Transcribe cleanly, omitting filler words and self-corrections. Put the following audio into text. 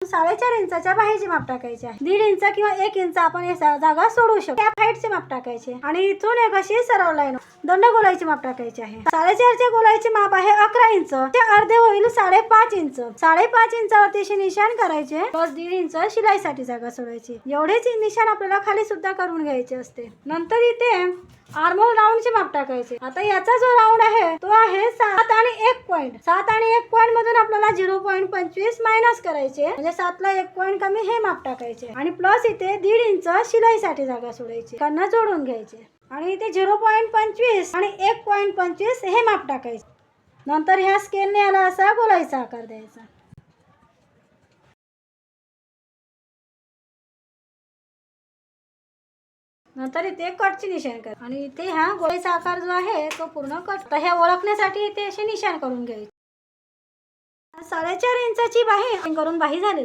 4.5 इंचाच्या बाहेरचे माप टाकायचे आहे. 1.5 इंच किंवा 1 इंच आपण हे जागा सोडू शकतो. या हाईटचे माप टाकायचे आणि इथून एक अशी सरळ लाईन दंडगोलाईचे माप टाकायचे आहे. 4.5 चे गोलाईचे माप आहे 11 इंच. ते अर्धे होईल 5.5 इंच. 5.5 इंचावरती असे निशाण करायचे प्लस 1.5 इंच शिलाईसाठी जागा सोडायची. एवढेच निशाण आपल्याला खाली सुद्धा करून घ्यायचे असते. नंतर इथे आर्महोल राऊंडचे माप टाकायचे. आता याचा जो राऊंड आहे तो आहे 7 आणि 1 पॉइंट. 7 आणि 1 पॉइंट मधून आपल्याला 0.25 मायनस करायचे म्हणजे 7 ला 1 पॉइंट कमी हे माप टाकायचे आणि प्लस इथे 1.5 इंच शिलाईसाठी जागा सोडायची. त्यांना जोडून घ्यायचे आणि इथे 0.25 आणि 1.25 हे माप टाकायचे. नंतर ह्या स्केलने याला असा गोलाईचा आकार द्यायचा. नंतर इथे कटचे निशाण कर आणि इथे हा गोलाईचा आकार जो आहे तो पूर्ण कट. तर हे ओळखण्यासाठी इथे असे निशाण करून घ्यायचे. 4.5 इंचाची बाही करून बाही झाली.